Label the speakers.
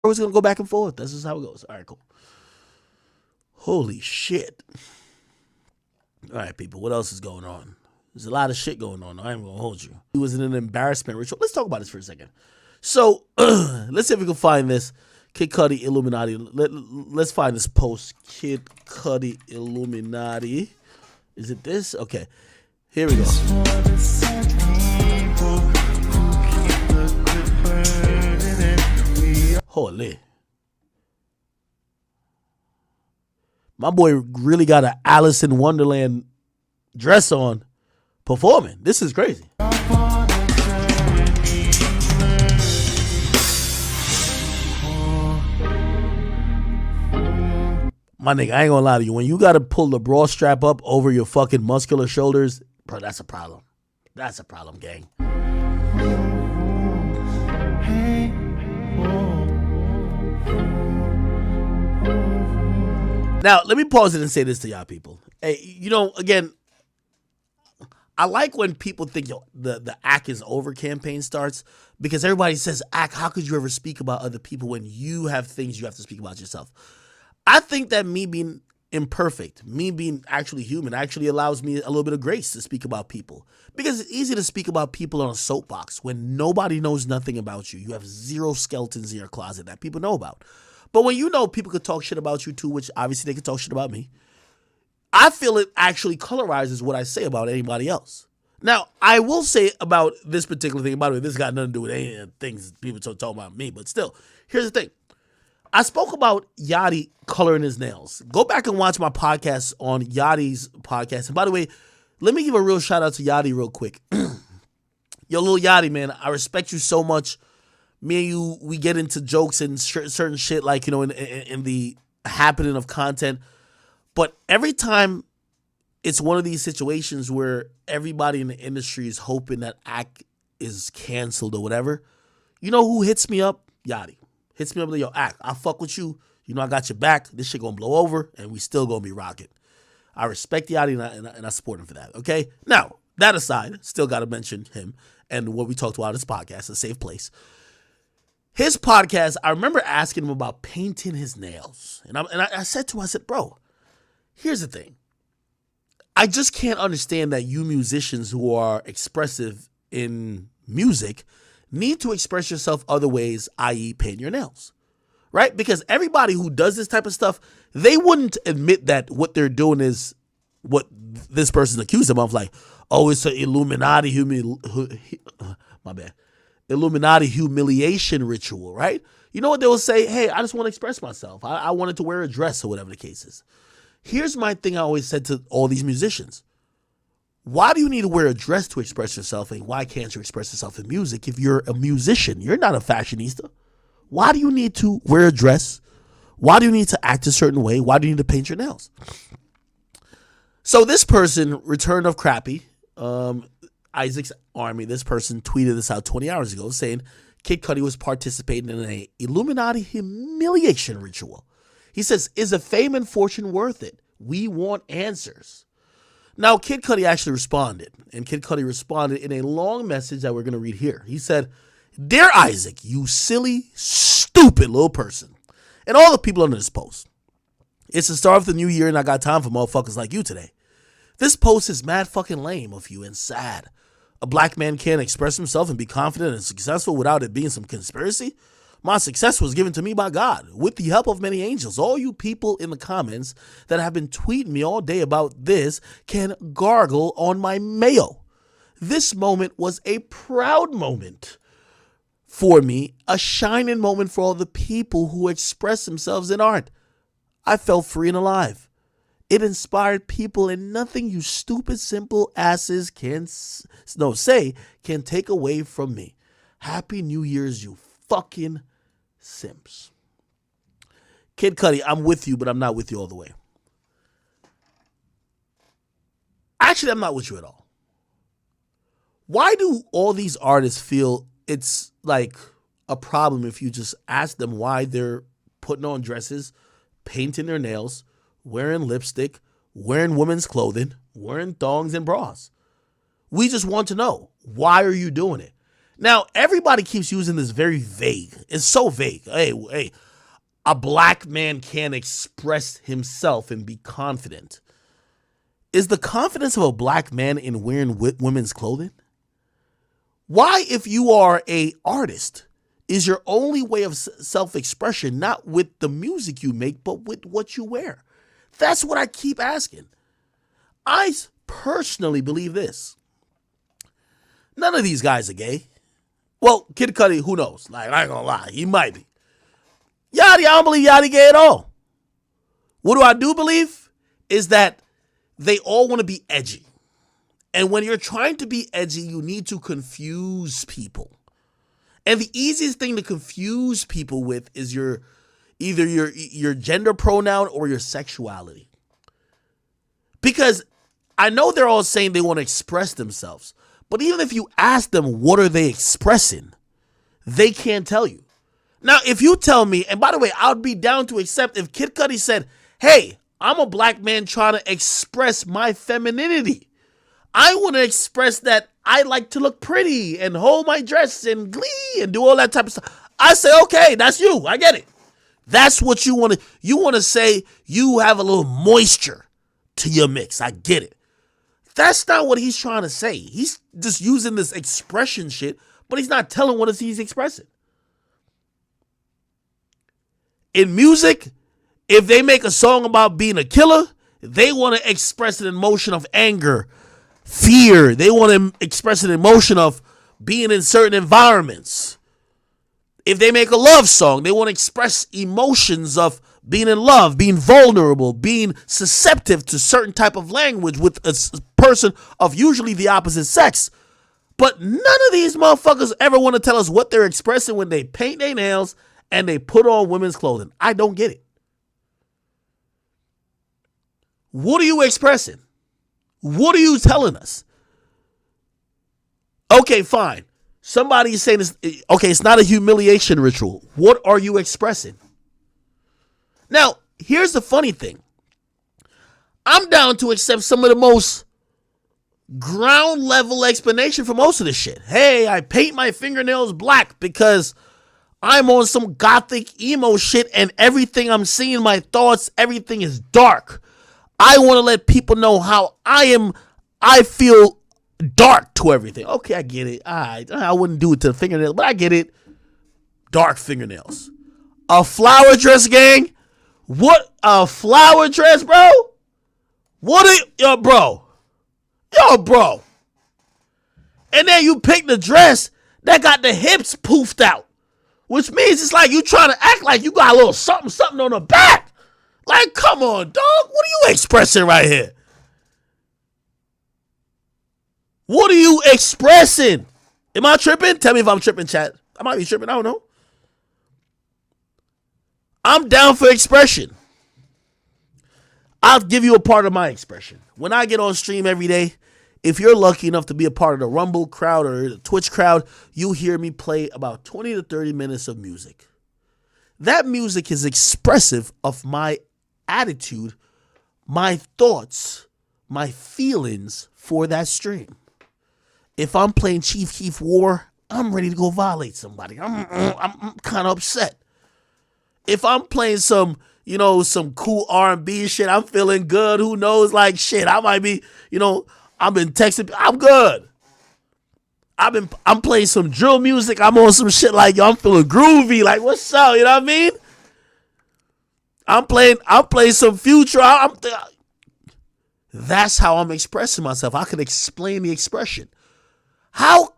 Speaker 1: We're going to go back and forth. That's just how it goes. All right, cool. Holy shit. All right, people, what else is going on? There's a lot of shit going on. I ain't going to hold you. It was an embarrassment ritual. Let's talk about this for a second. So, let's see if we can find this. Kid Cudi Illuminati. Let's find this post. Kid Cudi Illuminati. Is it this? Okay. Here we go. Holy. My boy really got an Alice in Wonderland dress on performing. This is crazy. My nigga, I ain't gonna lie to you. When you gotta pull the bra strap up over your fucking muscular shoulders, bro, that's a problem. That's a problem, gang. Now, let me pause it and say this to y'all people. Hey, again, I like when people think the act is over campaign starts, because everybody says, act, how could you ever speak about other people when you have things you have to speak about yourself? I think that me being imperfect, me being actually human, actually allows me a little bit of grace to speak about people. Because it's easy to speak about people on a soapbox when nobody knows nothing about you. You have zero skeletons in your closet that people know about. But when you know people could talk shit about you too, which obviously they could talk shit about me, I feel it actually colorizes what I say about anybody else. Now, I will say about this particular thing, by the way, this got nothing to do with any of the things people talk about me, but still, here's the thing. I spoke about Yachty coloring his nails. Go back and watch my podcast on Yachty's podcast. And by the way, let me give a real shout out to Yachty real quick. Yo, little Yachty, man, I respect you so much. Me and you, we get into jokes and certain shit, like, in the happening of content. But every time it's one of these situations where everybody in the industry is hoping that act is canceled or whatever, you know who hits me up? Yachty. Hits me up like, yo, act, I fuck with you. You know I got your back. This shit gonna blow over, and we still gonna be rocking. I respect Yachty, and I support him for that, okay? Now, that aside, still gotta mention him and what we talked about in this podcast, A Safe Place. His podcast, I remember asking him about painting his nails. And I said to him, I said, bro, here's the thing. I just can't understand that you musicians who are expressive in music need to express yourself other ways, i.e. paint your nails, right? Because everybody who does this type of stuff, they wouldn't admit that what they're doing is what this person accused them of, like, oh, it's an Illuminati Illuminati humiliation ritual, right? You know what they will say? Hey, I just want to express myself. I wanted to wear a dress or whatever the case is. Here's my thing I always said to all these musicians. Why do you need to wear a dress to express yourself, and why can't you express yourself in music if you're a musician? You're not a fashionista. Why do you need to wear a dress? Why do you need to act a certain way? Why do you need to paint your nails? So this person, Return of Crappy, Isaac's Army, this person tweeted this out 20 hours ago saying Kid Cudi was participating in an Illuminati humiliation ritual. He says, is the fame and fortune worth it? We want answers. Now, Kid Cudi actually responded, and Kid Cudi responded in a long message that we're going to read here. He said, Dear Isaac, you silly, stupid little person, and all the people under this post. It's the start of the new year, and I got time for motherfuckers like you today. This post is mad fucking lame of you and sad. A black man can't express himself and be confident and successful without it being some conspiracy? My success was given to me by God, with the help of many angels. All you people in the comments that have been tweeting me all day about this can gargle on my mayo. This moment was a proud moment for me, a shining moment for all the people who express themselves in art. I felt free and alive. It inspired people, and nothing you stupid, simple asses can take away from me. Happy New Year's, you fucking simps. Kid Cudi, I'm with you, but I'm not with you all the way. Actually, I'm not with you at all. Why do all these artists feel it's like a problem if you just ask them why they're putting on dresses, painting their nails, wearing lipstick, wearing women's clothing, wearing thongs and bras? We just want to know, why are you doing it? Now, everybody keeps using this very vague. It's so vague. Hey, a black man can't express himself and be confident. Is the confidence of a black man in wearing women's clothing? Why, if you are a artist, is your only way of self-expression not with the music you make, but with what you wear? That's what I keep asking. I personally believe this. None of these guys are gay. Well, Kid Cudi, who knows? Like, I ain't gonna lie, he might be. Yachty, I don't believe Yachty gay at all. What I do believe is that they all want to be edgy. And when you're trying to be edgy, you need to confuse people. And the easiest thing to confuse people with is either your gender pronoun or your sexuality. Because I know they're all saying they want to express themselves. But even if you ask them what are they expressing, they can't tell you. Now, if you tell me, and by the way, I would be down to accept if Kid Cudi said, hey, I'm a black man trying to express my femininity. I want to express that I like to look pretty and hold my dress and glee and do all that type of stuff. I say, okay, that's you. I get it. That's what you want to. You want to say you have a little moisture to your mix. I get it. That's not what he's trying to say. He's just using this expression shit, but he's not telling what he's expressing. In music, if they make a song about being a killer, they want to express an emotion of anger, fear. They want to express an emotion of being in certain environments. If they make a love song, they want to express emotions of being in love, being vulnerable, being susceptible to certain type of language with a person of usually the opposite sex. But none of these motherfuckers ever want to tell us what they're expressing when they paint their nails and they put on women's clothing. I don't get it. What are you expressing? What are you telling us? Okay, fine. Somebody is saying this. Okay, it's not a humiliation ritual. What are you expressing? Now, here's the funny thing. I'm down to accept some of the most ground level explanation for most of this shit. Hey, I paint my fingernails black because I'm on some gothic emo shit and everything I'm seeing, my thoughts, everything is dark. I want to let people know how I feel dark to everything. Okay, I get it. I wouldn't do it to the fingernails, but I get it. Dark fingernails. A flower dress, gang? What? A flower dress, bro? What are you, Yo, bro. And then you pick the dress that got the hips poofed out, which means it's like you trying to act like you got a little something on the back. Like, come on, dog. What are you expressing right here? What are you expressing? Am I tripping? Tell me if I'm tripping, chat. I might be tripping. I don't know. I'm down for expression. I'll give you a part of my expression. When I get on stream every day, if you're lucky enough to be a part of the Rumble crowd or the Twitch crowd, you hear me play about 20 to 30 minutes of music. That music is expressive of my attitude, my thoughts, my feelings for that stream. If I'm playing Chief Keef War, I'm ready to go violate somebody. I'm kind of upset. If I'm playing some cool R&B shit, I'm feeling good. Who knows? Like, shit, I might be, I've been texting. I'm good. I'm playing some drill music. I'm on some shit like, yo, I'm feeling groovy. Like, what's up? You know what I mean? I'm playing some Future. That's how I'm expressing myself. I can explain the expression. How